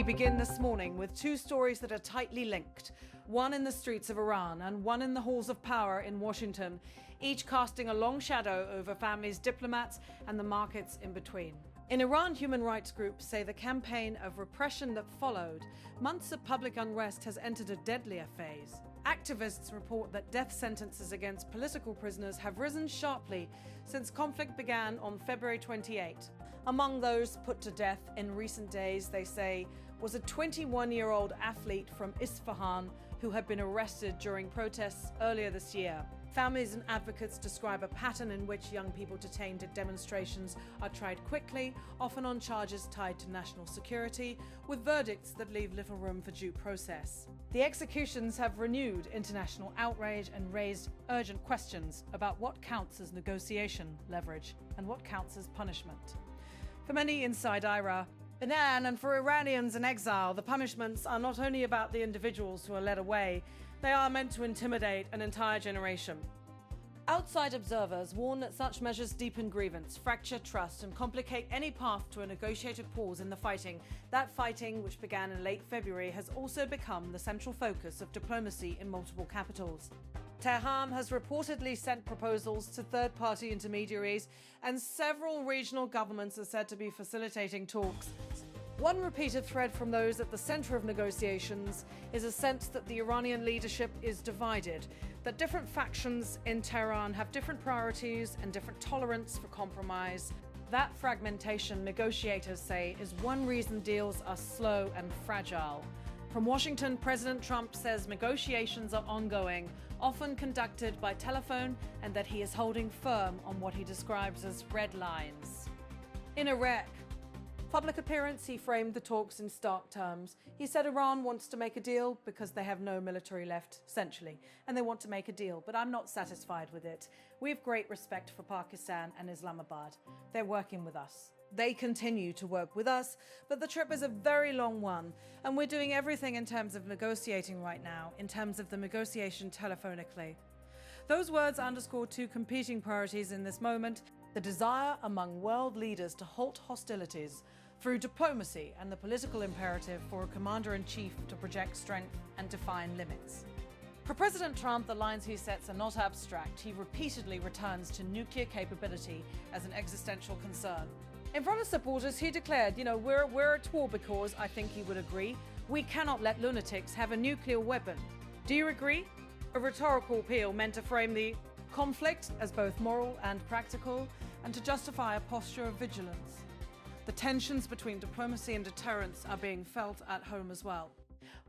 We begin this morning with two stories that are tightly linked, one in the streets of Iran and one in the halls of power in Washington, each casting a long shadow over families, diplomats, and the markets in between. In Iran, human rights groups say the campaign of repression that followed months of public unrest has entered a deadlier phase. Activists report that death sentences against political prisoners have risen sharply since conflict began on February 28. Among those put to death in recent days, they say, was a 21-year-old athlete from Isfahan who had been arrested during protests earlier this year. Families and advocates describe a pattern in which young people detained at demonstrations are tried quickly, often on charges tied to national security, with verdicts that leave little room for due process. The executions have renewed international outrage and raised urgent questions about what counts as negotiation leverage and what counts as punishment. For many inside Iran and for Iranians in exile, the punishments are not only about the individuals who are led away, they are meant to intimidate an entire generation. Outside observers warn that such measures deepen grievance, fracture trust, and complicate any path to a negotiated pause in the fighting. That fighting, which began in late February, has also become the central focus of diplomacy in multiple capitals. Tehran has reportedly sent proposals to third-party intermediaries, and several regional governments are said to be facilitating talks. One repeated thread from those at the center of negotiations is a sense that the Iranian leadership is divided, that different factions in Tehran have different priorities and different tolerance for compromise. That fragmentation, negotiators say, is one reason deals are slow and fragile. From Washington, President Trump says negotiations are ongoing, often conducted by telephone, and that he is holding firm on what he describes as red lines. In Iraq, public appearance, he framed the talks in stark terms. He said Iran wants to make a deal because they have no military left, essentially, and they want to make a deal, but I'm not satisfied with it. We have great respect for Pakistan and Islamabad. They're working with us. They continue to work with us, but the trip is a very long one, and we're doing everything in terms of negotiating right now, in terms of the negotiation telephonically. Those words underscore two competing priorities in this moment: the desire among world leaders to halt hostilities through diplomacy and the political imperative for a commander-in-chief to project strength and define limits. For President Trump, the lines he sets are not abstract. He repeatedly returns to nuclear capability as an existential concern. In front of supporters, he declared, we're at war because, I think he would agree, we cannot let lunatics have a nuclear weapon. Do you agree? A rhetorical appeal meant to frame the conflict as both moral and practical, and to justify a posture of vigilance. The tensions between diplomacy and deterrence are being felt at home as well.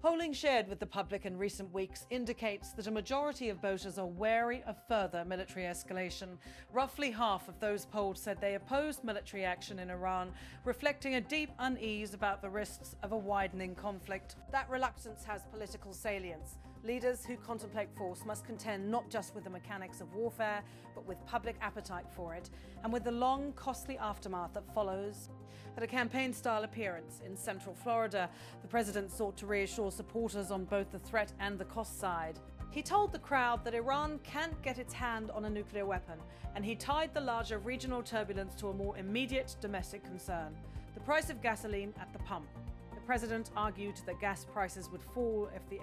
Polling shared with the public in recent weeks indicates that a majority of voters are wary of further military escalation. Roughly half of those polled said they opposed military action in Iran, reflecting a deep unease about the risks of a widening conflict. That reluctance has political salience. Leaders who contemplate force must contend not just with the mechanics of warfare, but with public appetite for it, and with the long, costly aftermath that follows. At a campaign-style appearance in central Florida, the president sought to reassure supporters on both the threat and the cost side. He told the crowd that Iran can't get its hand on a nuclear weapon, and he tied the larger regional turbulence to a more immediate domestic concern: the price of gasoline at the pump. The president argued that gas prices would fall if the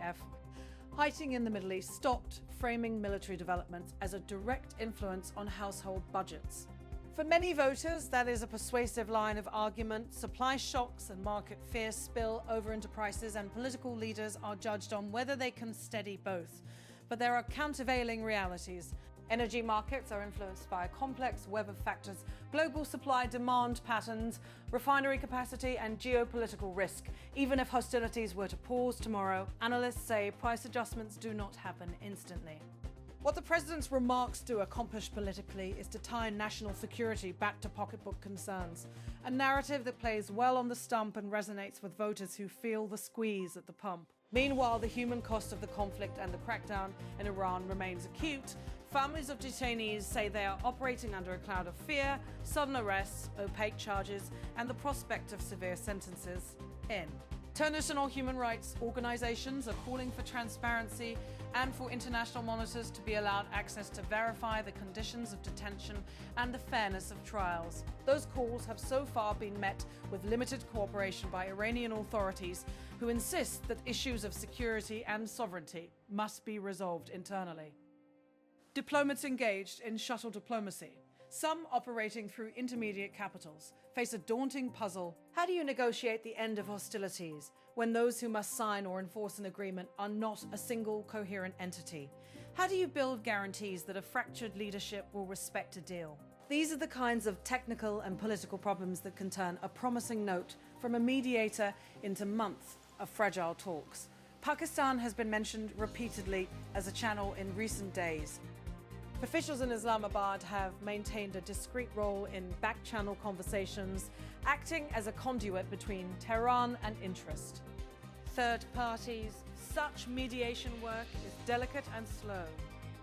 fighting in the Middle East stopped, framing military developments as a direct influence on household budgets. For many voters, that is a persuasive line of argument. Supply shocks and market fears spill over into prices, and political leaders are judged on whether they can steady both. But there are countervailing realities. Energy markets are influenced by a complex web of factors: global supply-demand patterns, refinery capacity, and geopolitical risk. Even if hostilities were to pause tomorrow, analysts say price adjustments do not happen instantly. What the president's remarks do accomplish politically is to tie national security back to pocketbook concerns, a narrative that plays well on the stump and resonates with voters who feel the squeeze at the pump. Meanwhile, the human cost of the conflict and the crackdown in Iran remains acute. Families of detainees say they are operating under a cloud of fear, sudden arrests, opaque charges, and the prospect of severe sentences. International human rights organizations are calling for transparency and for international monitors to be allowed access to verify the conditions of detention and the fairness of trials. Those calls have so far been met with limited cooperation by Iranian authorities, who insist that issues of security and sovereignty must be resolved internally. Diplomats engaged in shuttle diplomacy, some operating through intermediate capitals, face a daunting puzzle. How do you negotiate the end of hostilities when those who must sign or enforce an agreement are not a single coherent entity? How do you build guarantees that a fractured leadership will respect a deal? These are the kinds of technical and political problems that can turn a promising note from a mediator into months of fragile talks. Pakistan has been mentioned repeatedly as a channel in recent days. Officials in Islamabad have maintained a discreet role in back-channel conversations, acting as a conduit between Tehran and interest. Third parties, such mediation work is delicate and slow.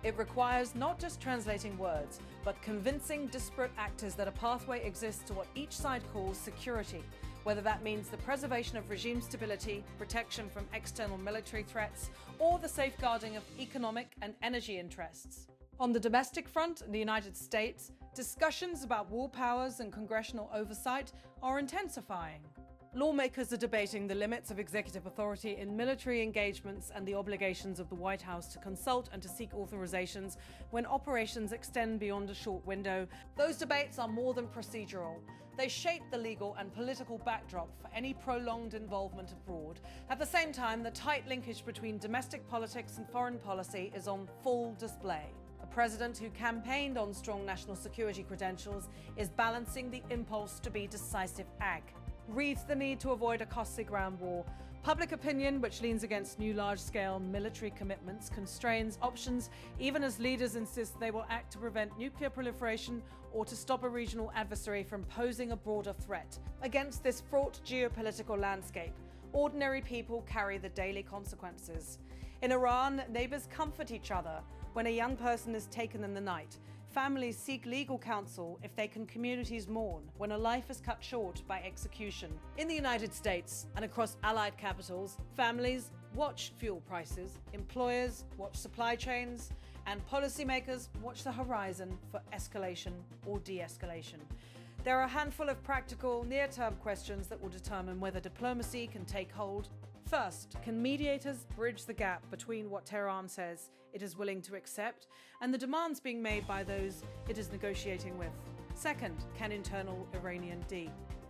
It requires not just translating words, but convincing disparate actors that a pathway exists to what each side calls security, whether that means the preservation of regime stability, protection from external military threats, or the safeguarding of economic and energy interests. On the domestic front in the United States, discussions about war powers and congressional oversight are intensifying. Lawmakers are debating the limits of executive authority in military engagements and the obligations of the White House to consult and to seek authorizations when operations extend beyond a short window. Those debates are more than procedural. They shape the legal and political backdrop for any prolonged involvement abroad. At the same time, the tight linkage between domestic politics and foreign policy is on full display. A president who campaigned on strong national security credentials is balancing the impulse to be decisive ag. Reads the need to avoid a costly ground war. Public opinion, which leans against new large-scale military commitments, constrains options even as leaders insist they will act to prevent nuclear proliferation or to stop a regional adversary from posing a broader threat. Against this fraught geopolitical landscape, ordinary people carry the daily consequences. In Iran, neighbors comfort each other when a young person is taken in the night. Families seek legal counsel if they can. Communities mourn when a life is cut short by execution. In the United States and across allied capitals, families watch fuel prices, employers watch supply chains, and policymakers watch the horizon for escalation or de-escalation. There are a handful of practical, near-term questions that will determine whether diplomacy can take hold. First, can mediators bridge the gap between what Tehran says it is willing to accept and the demands being made by those it is negotiating with? Second, can internal Iranian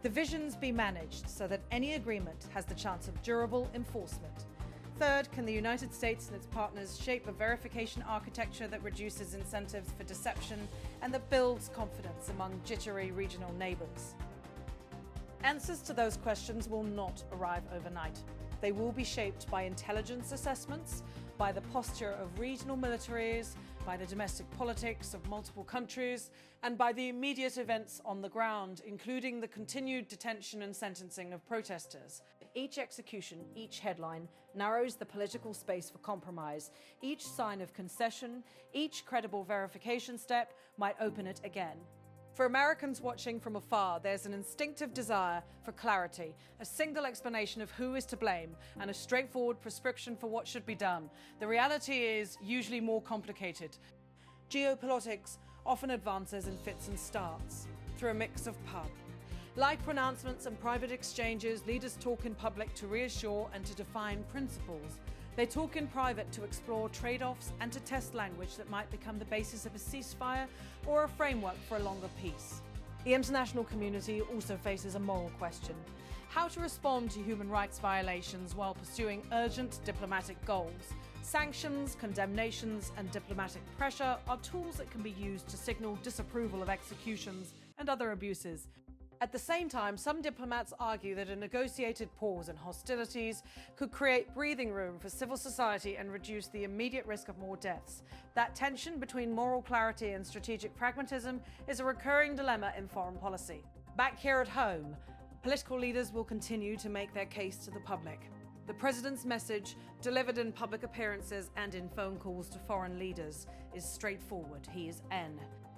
divisions be managed so that any agreement has the chance of durable enforcement? Third, can the United States and its partners shape a verification architecture that reduces incentives for deception and that builds confidence among jittery regional neighbors? Answers to those questions will not arrive overnight. They will be shaped by intelligence assessments, by the posture of regional militaries, by the domestic politics of multiple countries, and by the immediate events on the ground, including the continued detention and sentencing of protesters. Each execution, each headline, narrows the political space for compromise. Each sign of concession, each credible verification step might open it again. For Americans watching from afar, there's an instinctive desire for clarity, a single explanation of who is to blame, and a straightforward prescription for what should be done. The reality is usually more complicated. Geopolitics often advances in fits and starts, through a mix of pub. Like pronouncements and private exchanges, leaders talk in public to reassure and to define principles. They talk in private to explore trade-offs and to test language that might become the basis of a ceasefire or a framework for a longer peace. The international community also faces a moral question: how to respond to human rights violations while pursuing urgent diplomatic goals. Sanctions, condemnations, and diplomatic pressure are tools that can be used to signal disapproval of executions and other abuses. At the same time, some diplomats argue that a negotiated pause in hostilities could create breathing room for civil society and reduce the immediate risk of more deaths. That tension between moral clarity and strategic pragmatism is a recurring dilemma in foreign policy. Back here at home, political leaders will continue to make their case to the public. The president's message, delivered in public appearances and in phone calls to foreign leaders, is straightforward. He is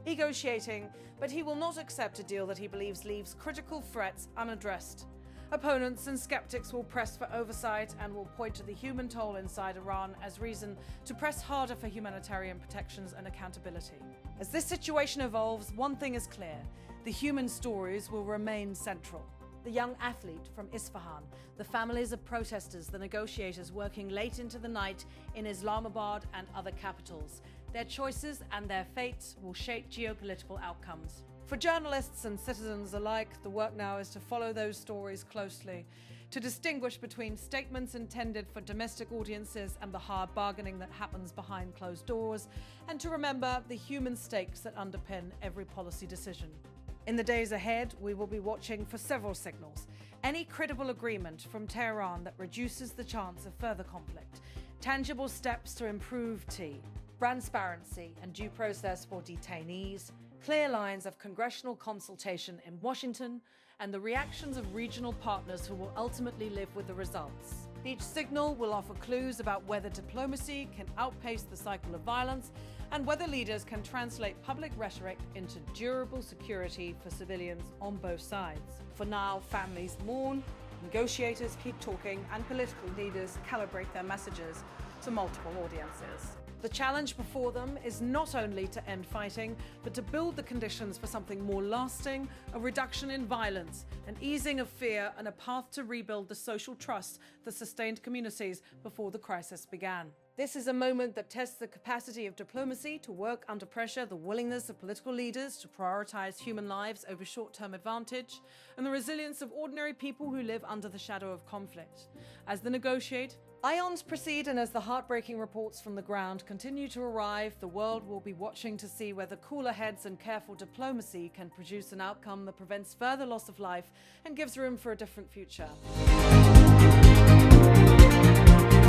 negotiating, but he will not accept a deal that he believes leaves critical threats unaddressed. Opponents and skeptics will press for oversight and will point to the human toll inside Iran as reason to press harder for humanitarian protections and accountability. As this situation evolves, one thing is clear: the human stories will remain central. The young athlete from Isfahan, the families of protesters, the negotiators working late into the night in Islamabad and other capitals. Their choices and their fates will shape geopolitical outcomes. For journalists and citizens alike, the work now is to follow those stories closely, to distinguish between statements intended for domestic audiences and the hard bargaining that happens behind closed doors, and to remember the human stakes that underpin every policy decision. In the days ahead, we will be watching for several signals. Any credible agreement from Tehran that reduces the chance of further conflict, tangible steps to improve transparency and due process for detainees, clear lines of congressional consultation in Washington, and the reactions of regional partners who will ultimately live with the results. Each signal will offer clues about whether diplomacy can outpace the cycle of violence and whether leaders can translate public rhetoric into durable security for civilians on both sides. For now, families mourn, negotiators keep talking, and political leaders calibrate their messages to multiple audiences. The challenge before them is not only to end fighting, but to build the conditions for something more lasting, a reduction in violence, an easing of fear, and a path to rebuild the social trust that sustained communities before the crisis began. This is a moment that tests the capacity of diplomacy to work under pressure, the willingness of political leaders to prioritize human lives over short-term advantage, and the resilience of ordinary people who live under the shadow of conflict. As they negotiate, ions proceed, and as the heartbreaking reports from the ground continue to arrive, the world will be watching to see whether cooler heads and careful diplomacy can produce an outcome that prevents further loss of life and gives room for a different future.